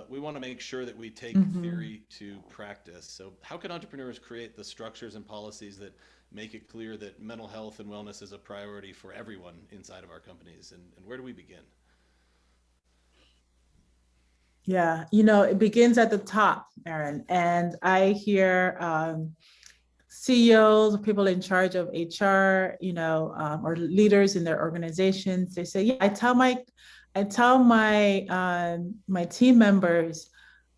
We want to make sure that we take Hmm. theory to practice. So, how can entrepreneurs create the structures and policies that make it clear that mental health and wellness is a priority for everyone inside of our companies? And where do we begin? Yeah. It begins at the top, Aaron. And I hear CEOs, people in charge of HR, or leaders in their organizations. They say, "Yeah, I tell my team members,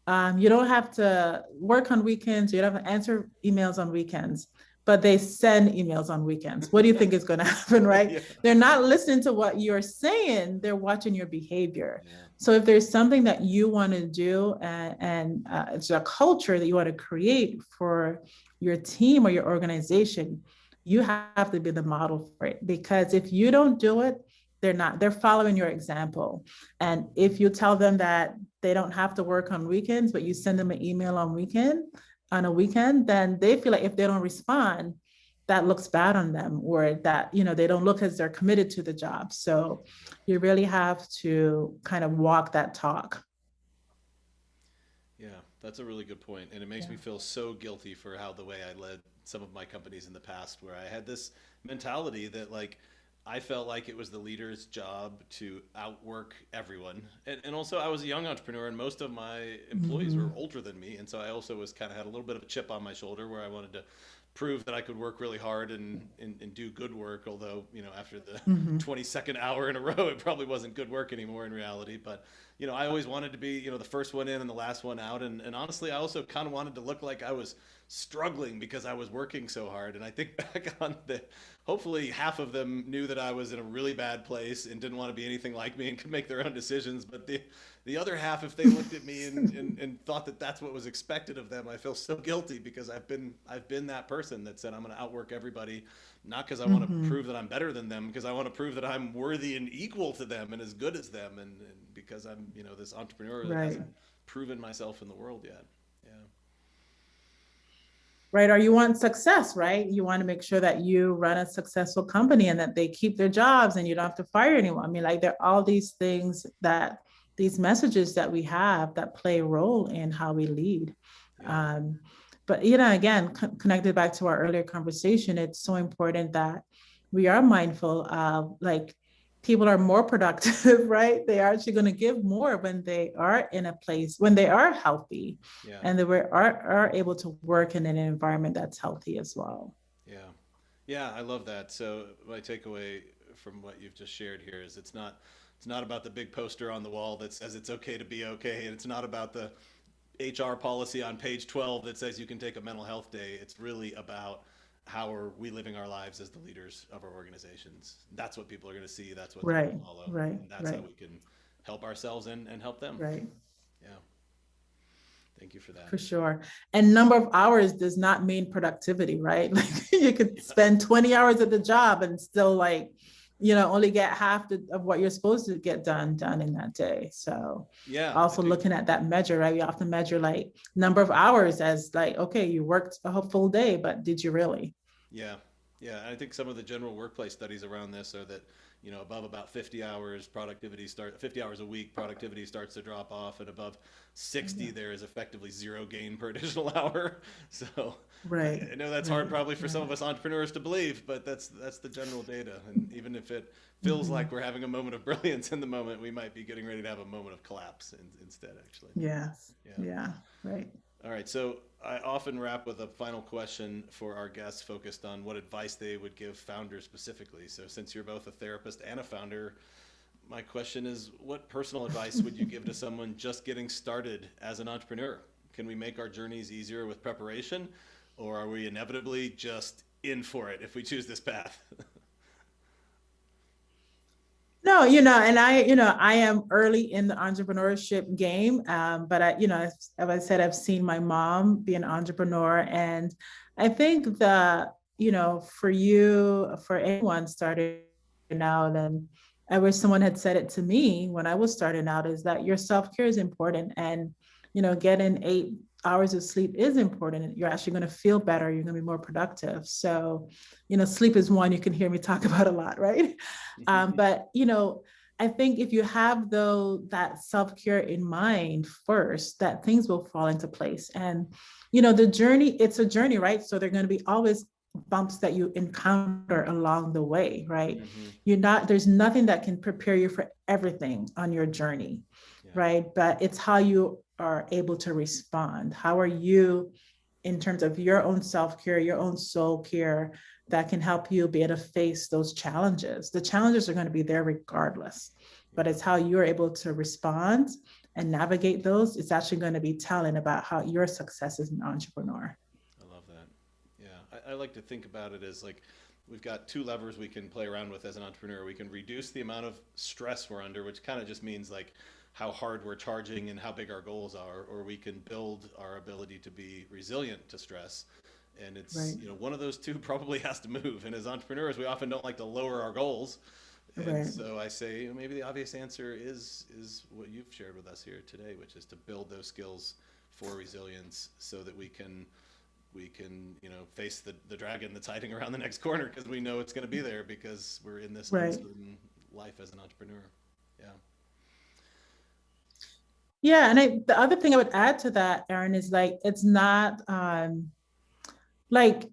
you don't have to work on weekends. You don't have to answer emails on weekends." But they send emails on weekends. What do you think is going to happen, right? Yeah. They're not listening to what you're saying. They're watching your behavior. Yeah. So if there's something that you want to do and it's a culture that you want to create for your team or your organization, you have to be the model for it. Because if you don't do it, they're following your example. And if you tell them that they don't have to work on weekends, but you send them an email on a weekend, then they feel like if they don't respond, that looks bad on them, or that, they don't look as they're committed to the job. So you really have to kind of walk that talk. Yeah, that's a really good point. And it makes Yeah. me feel so guilty for how the way I led some of my companies in the past, where I had this mentality that, like, I felt like it was the leader's job to outwork everyone. And also, I was a young entrepreneur, and most of my employees were Mhm. older than me. And so I also was kind of had a little bit of a chip on my shoulder where I wanted to prove that I could work really hard and do good work. Although, after the Mhm. 22nd hour in a row, it probably wasn't good work anymore in reality. But, I always wanted to be, the first one in and the last one out. And honestly, I also kind of wanted to look like I was struggling because I was working so hard. And I think back on hopefully half of them knew that I was in a really bad place and didn't want to be anything like me and could make their own decisions. But the other half, if they looked at me and thought that that's what was expected of them, I feel so guilty because I've been that person that said I'm going to outwork everybody, not because I want to Mhm. prove that I'm better than them, because I want to prove that I'm worthy and equal to them and as good as them, and because I'm this entrepreneur that Right. hasn't proven myself in the world yet. Yeah. Right. Or you want success, right? You want to make sure that you run a successful company and that they keep their jobs and you don't have to fire anyone. I mean, like, there are all these things these messages that we have that play a role in how we lead. Yeah. Um, but, again, connected back to our earlier conversation, it's so important that we are mindful of, like, people are more productive, right? They are actually going to give more when they are in a place, when they are healthy, Yeah. and they are able to work in an environment that's healthy as well. Yeah. Yeah, I love that. So my takeaway from what you've just shared here is it's not about the big poster on the wall that says it's okay to be okay, and it's not about the HR policy on page 12 that says you can take a mental health day. It's really about how are we living our lives as the leaders of our organizations. That's what people are going to see, that's what they're going Right, to follow, right, and that's how right, we can help ourselves and help them. right. Yeah. Thank you for that. For sure. And number of hours does not mean productivity, right? Like, you could Yeah. spend 20 hours at the job and still, like, only get half of what you're supposed to get done in that day. So Yeah, I also think looking at that measure, right? We often measure, like, number of hours as, like, okay, you worked a full day, but did you really? yeah. Yeah, I think some of the general workplace studies around this are that, above about 50 hours, 50 hours a week, productivity starts to drop off, and above 60, Yeah. there is effectively zero gain per additional hour. So Right, I know that's hard right, probably for some right. of us entrepreneurs to believe, but that's the general data. And even if it feels Mhm. like we're having a moment of brilliance in the moment, we might be getting ready to have a moment of collapse instead, actually. Yes, Yeah. yeah, right. All right, so I often wrap with a final question for our guests focused on what advice they would give founders specifically. So, since you're both a therapist and a founder, my question is what personal advice would you give to someone just getting started as an entrepreneur? Can we make our journeys easier with preparation, or are we inevitably just in for it if we choose this path? No, and I am early in the entrepreneurship game. But as I said, I've seen my mom be an entrepreneur. And I think that, for you, for anyone starting out, and I wish someone had said it to me when I was starting out, is that your self-care is important. And, getting 8 hours of sleep is important. You're actually going to feel better. You're going to be more productive. So, sleep is one you can hear me talk about a lot, right? But I think if you have though that self-care in mind first, that things will fall into place. And the journey, it's a journey, right? So there are going to be always bumps that you encounter along the way, right? Hmm. There's nothing that can prepare you for everything on your journey, Yeah. right? But it's how you are able to respond. How are you in terms of your own self-care, your own soul care, that can help you be able to face those challenges. The challenges are going to be there regardless, but Yeah. it's how you're able to respond and navigate those. It's actually going to be telling about how your success as an entrepreneur. I love that. Yeah, I like to think about it as like we've got two levers we can play around with as an entrepreneur. We can reduce the amount of stress we're under, which kind of just means like how hard we're charging and how big our goals are, or we can build our ability to be resilient to stress. And it's, Right, one of those two probably has to move. And as entrepreneurs, we often don't like to lower our goals. And right, so I say maybe the obvious answer is what you've shared with us here today, which is to build those skills for resilience so that we can face the dragon that's hiding around the next corner because we know it's going to be there because we're in this right. uncertain life as an entrepreneur. Yeah. Yeah, and the other thing I would add to that, Erin, is like it's not like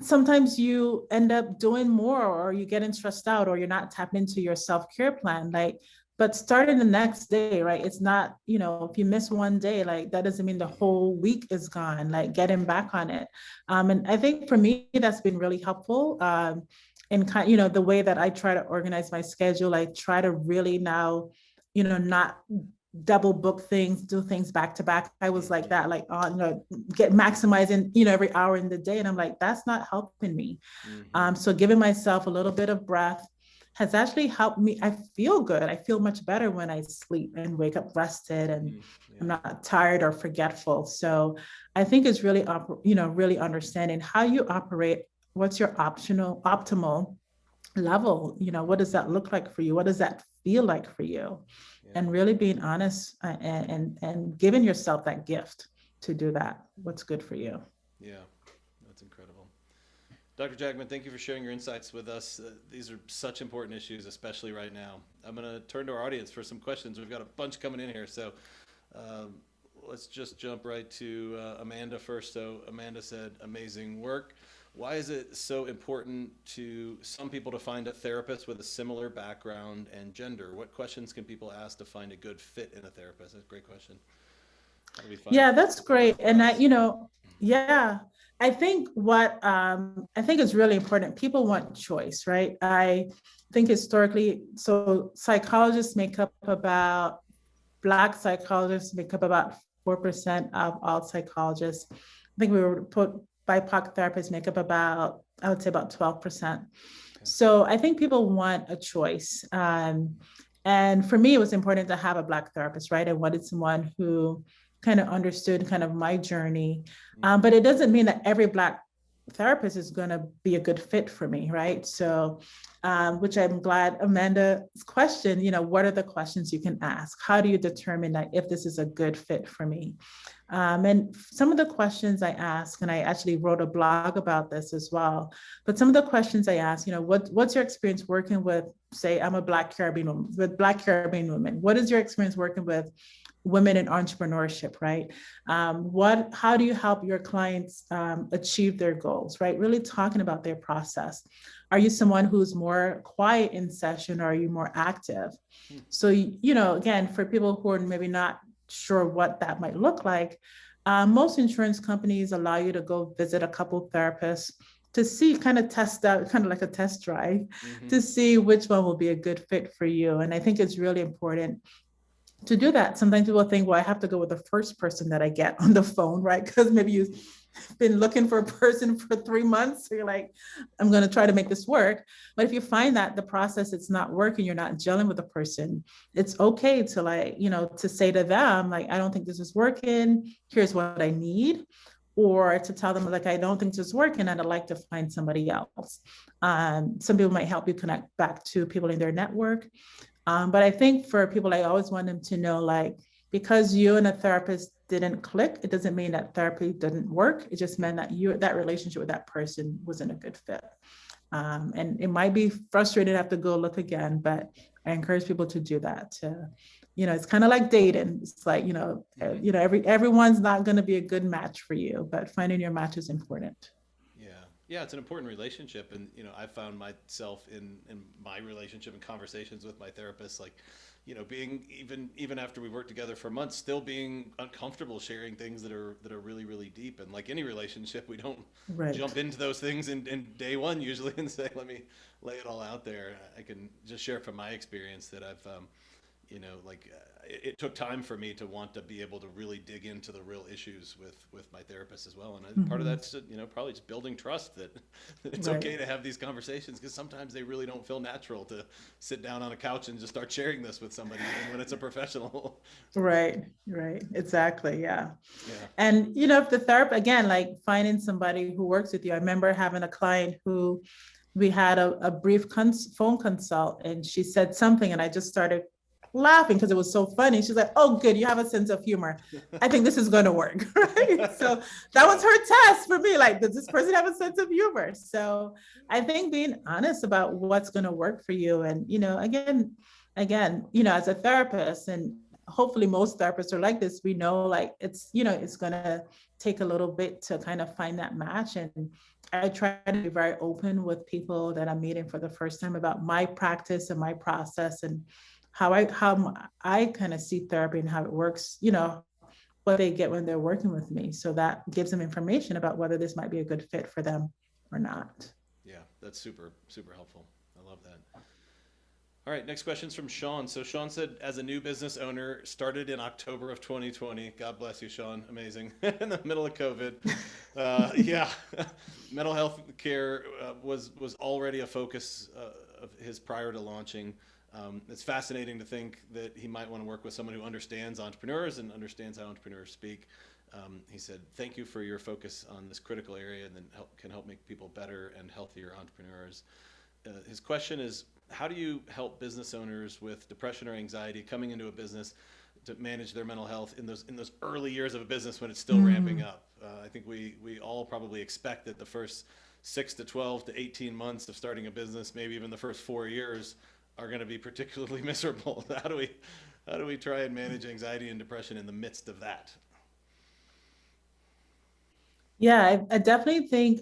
sometimes you end up doing more or you getting stressed out or you're not tapping into your self-care plan, like, but starting the next day, right? It's not, if you miss one day, like that doesn't mean the Hmm. whole week is gone, like getting back on it. And I think for me that's been really helpful. And the way that I try to organize my schedule, I try to really now, not double book things, do things back to back. I was like Hmm. that, like get maximizing, every hour in the day. And I'm like, that's not helping me. Hmm. So giving myself a little bit of breath has actually helped me. I feel good. I feel much better when I sleep and wake up rested and Hmm. I'm Yeah. not tired or forgetful. So I think it's really, really understanding how you operate. What's your optimal level? What does that look like for you? What does that feel like for you? Yeah. And really being honest, and giving yourself that gift to do that. What's good for you. Yeah. That's incredible. Dr. Jackman, thank you for sharing your insights with us. These are such important issues, especially right now. I'm going to turn to our audience for some questions. We've got a bunch coming in here. So um, let's just jump right to Amanda first. So Amanda said, amazing work. Why is it so important to some people to find a therapist with a similar background and gender? What questions can people ask to find a good fit in a therapist? That's a great question. How do we find Yeah, fit that's that great. works for And us? yeah, I think I think is really important. People want choice, right? I think historically, so psychologists make up about Black psychologists make up about 4% of all psychologists. I think we were put BIPOC therapists make up about, I would say about 12%. Okay. So I think people want a choice. And for me, it was important to have a Black therapist, right? I wanted someone who kind of understood kind of my journey. Hmm. But it doesn't mean that every Black therapist is going to be a good fit for me, right? So, which I'm glad Amanda's question, what are the questions you can ask? How do you determine that if this is a good fit for me? And some of the questions I ask, and I actually wrote a blog about this as well, but some of the questions I ask, what's your experience working with, say, I'm a Black Caribbean woman, with Black Caribbean women. What is your experience working with women in entrepreneurship, right? How do you help your clients achieve their goals, right? Really talking about their process. Are you someone who's more quiet in session, or are you more active? So, again, for people who are maybe not sure what that might look like, most insurance companies allow you to go visit a couple therapists to see, kind of test out, kind of like a test drive, to see which one will be a good fit for you. And I think it's really important to do that. Sometimes people think, well, I have to go with the first person that I get on the phone, right? Because maybe you've been looking for a person for 3 months. So you're like, I'm going to try to make this work. But if you find that the process, it's not working, you're not gelling with a person, it's okay to to say to them, like, I don't think this is working. Here's what I need. Or to tell them, like, I don't think this is working and I'd like to find somebody else. Some people might help you connect back to people in their network. But I think for people, I always want them to know, like, because you and a therapist didn't click, it doesn't mean that therapy didn't work. It just meant that that relationship with that person wasn't a good fit. And it might be frustrating to have to go look again, but I encourage people to do that. It's kind of like dating. It's like, everyone's not going to be a good match for you, but finding your match is important. Yeah, it's an important relationship, and I found myself in my relationship and conversations with my therapist, like, being even after we worked together for months, still being uncomfortable sharing things that are really, really deep. And like any relationship, we don't jump into those things in day one usually and say, let me lay it all out there. I can just share from my experience that I've it took time for me to want to be able to really dig into the real issues with my therapist as well. And part of that's, probably just building trust that it's okay to have these conversations, because sometimes they really don't feel natural to sit down on a couch and just start sharing this with somebody, even when it's a professional. Right. Exactly. Yeah. And, if the therapist, again, like finding somebody who works with you. I remember having a client who we had a brief phone consult, and she said something and I just started laughing because it was so funny. She's like, oh, good, you have a sense of humor. I think this is going to work. Right. So that was her test for me. Like, does this person have a sense of humor? So I think being honest about what's going to work for you. And, again, as a therapist, and hopefully most therapists are like this, we know, like, it's going to take a little bit to kind of find that match. And I try to be very open with people that I'm meeting for the first time about my practice and my process, and how I kind of see therapy and how it works, what they get when they're working with me. So that gives them information about whether this might be a good fit for them or not. Yeah, that's super, super helpful. I love that. All right, next question's from Sean. So Sean said, as a new business owner, started in October of 2020. God bless you, Sean. Amazing. In the middle of COVID. Yeah, mental health care was already a focus of his prior to launching. It's fascinating to think that he might want to work with someone who understands entrepreneurs and understands how entrepreneurs speak. He said, thank you for your focus on this critical area, and then can help make people better and healthier entrepreneurs. His question is, how do you help business owners with depression or anxiety coming into a business to manage their mental health in those early years of a business when it's still ramping up? I think we all probably expect that the first 6 to 12 to 18 months of starting a business, maybe even the first 4 years, are going to be particularly miserable. How do we try and manage anxiety and depression in the midst of that? Yeah, I definitely think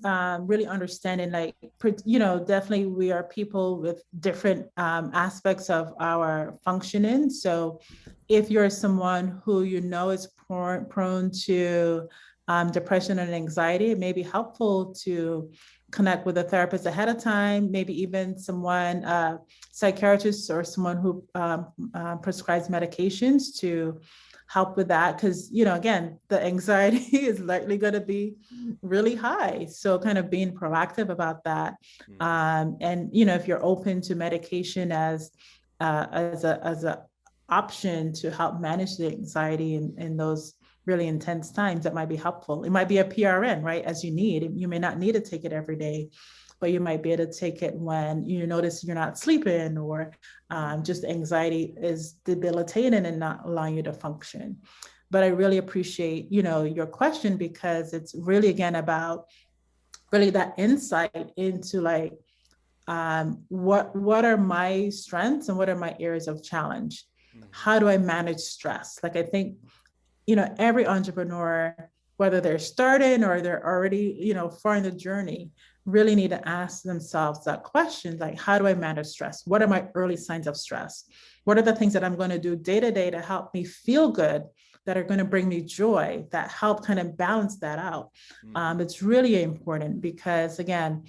really understanding, like, definitely we are people with different aspects of our functioning. So if you're someone who is prone to depression and anxiety, it may be helpful to connect with a therapist ahead of time, maybe even someone, psychiatrist, or someone who prescribes medications to help with that. Because, again, the anxiety is likely going to be really high. So kind of being proactive about that. And, if you're open to medication as a option to help manage the anxiety in those really intense times that might be helpful. It might be a PRN, right? As you need. You may not need to take it every day, but you might be able to take it when you notice you're not sleeping, or just anxiety is debilitating and not allowing you to function. But I really appreciate, your question, because it's really, again, about really that insight into like, what are my strengths and what are my areas of challenge? Mm-hmm. How do I manage stress? Like, I think, every entrepreneur, whether they're starting or they're already, far in the journey, really need to ask themselves that question, like, how do I manage stress? What are my early signs of stress? What are the things that I'm going to do day to day to help me feel good, that are going to bring me joy, that help kind of balance that out? Mm-hmm. It's really important because, again,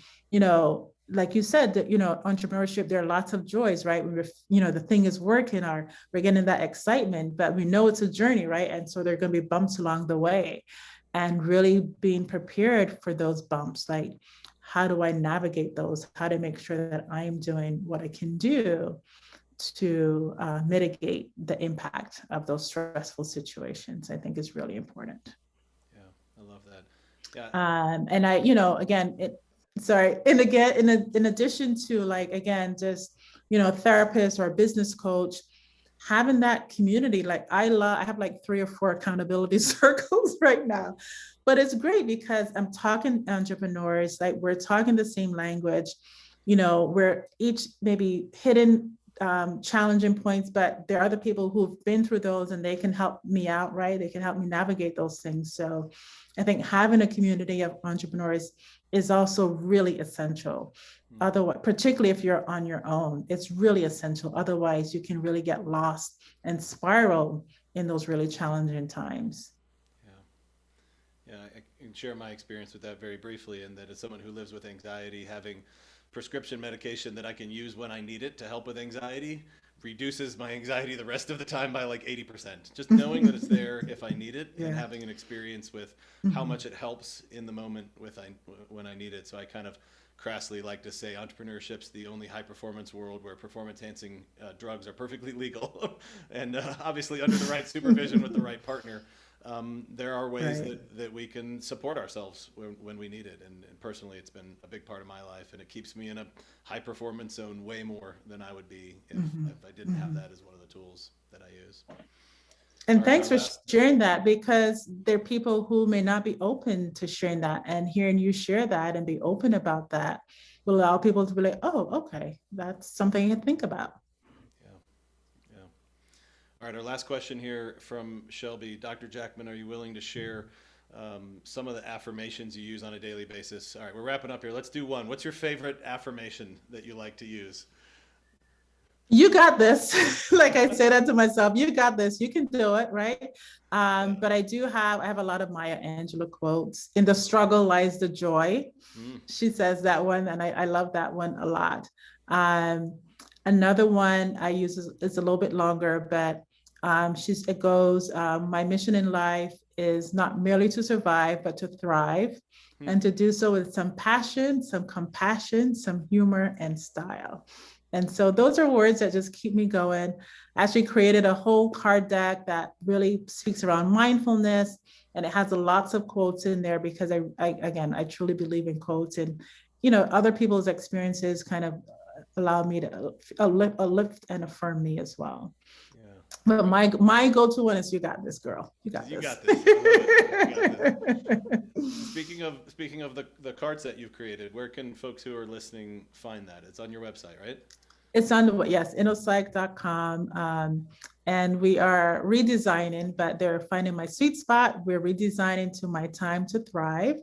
like you said, that, entrepreneurship, there are lots of joys, right? The thing is working, or we're getting that excitement, but we know it's a journey, right? And so there are going to be bumps along the way, and really being prepared for those bumps. Like, how do I navigate those? How to make sure that I'm doing what I can do to mitigate the impact of those stressful situations, I think is really important. Yeah, I love that. Yeah. And I, again, sorry, and again, in addition to, like, again, just, therapist or business coach, having that community, like, I have like 3 or 4 accountability circles right now, but it's great because I'm talking entrepreneurs, like, we're talking the same language, we're each maybe hitting challenging points, but there are other people who've been through those, and they can help me out, right? They can help me navigate those things. So I think having a community of entrepreneurs is also really essential. Otherwise, particularly if you're on your own, it's really essential. Otherwise, you can really get lost and spiral in those really challenging times. Yeah, I can share my experience with that very briefly, and that as someone who lives with anxiety, having prescription medication that I can use when I need it to help with anxiety reduces my anxiety the rest of the time by like 80%. Just knowing that it's there if I need it, and Yeah. having an experience with how Mhm. much it helps in the moment when I need it. So I kind of crassly like to say entrepreneurship's the only high performance world where performance enhancing drugs are perfectly legal and obviously under the right supervision with the right partner. There are ways Right. that we can support ourselves when we need it. And personally, it's been a big part of my life, and it keeps me in a high performance zone way more than I would be Mhm. if I didn't have Mhm. that as one of the tools that I use. And All right, our thanks for last. sharing that, because there are people who may not be open to sharing that, and hearing you share that and be open about that will allow people to be like, oh, okay, that's something to think about. Yeah, yeah. All right, our last question here from Shelby. Dr. Jackman, are you willing to share some of the affirmations you use on a daily basis? All right, we're wrapping up here. Let's do one. What's your favorite affirmation that you like to use? You got this. Like, I say that to myself, you got this, you can do it, right? But I have a lot of Maya Angelou quotes. In the struggle lies the joy. Mm, She says that one, and I love that one a lot. Um, Another one I use is a little bit longer, but it goes, my mission in life is not merely to survive, but to thrive, mm, and to do so with some passion, some compassion, some humor, and style. And so those are words that just keep me going. I actually created a whole card deck that really speaks around mindfulness, and it has lots of quotes in there, because I truly believe in quotes, and other people's experiences kind of allow me to uplift and affirm me as well. yeah. But my go-to one is, you got this, girl. You got You this. got this. I love it. You got this. Speaking of the card set you've created, where can folks who are listening find that? It's on your website, right? It's on the, yes, innopsych.com. And we are redesigning, but they're finding my sweet spot. We're redesigning to my time to thrive.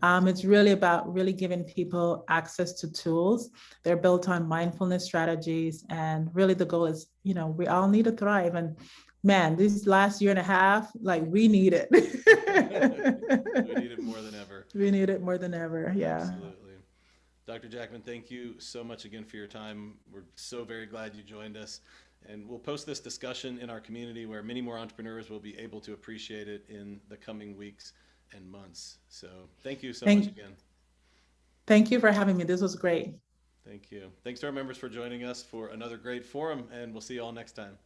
It's really about really giving people access to tools. They're built on mindfulness strategies. And really the goal is, we all need to thrive. And man, this last year and a half, like, we need it. We need it more than ever. We need it more than ever. Yeah. Absolutely. Dr. Jackman, thank you so much again for your time. We're so very glad you joined us. And we'll post this discussion in our community where many more entrepreneurs will be able to appreciate it in the coming weeks and months. So thank you so much again. Thank you for having me. This was great. Thank you. Thanks to our members for joining us for another great forum, and we'll see you all next time.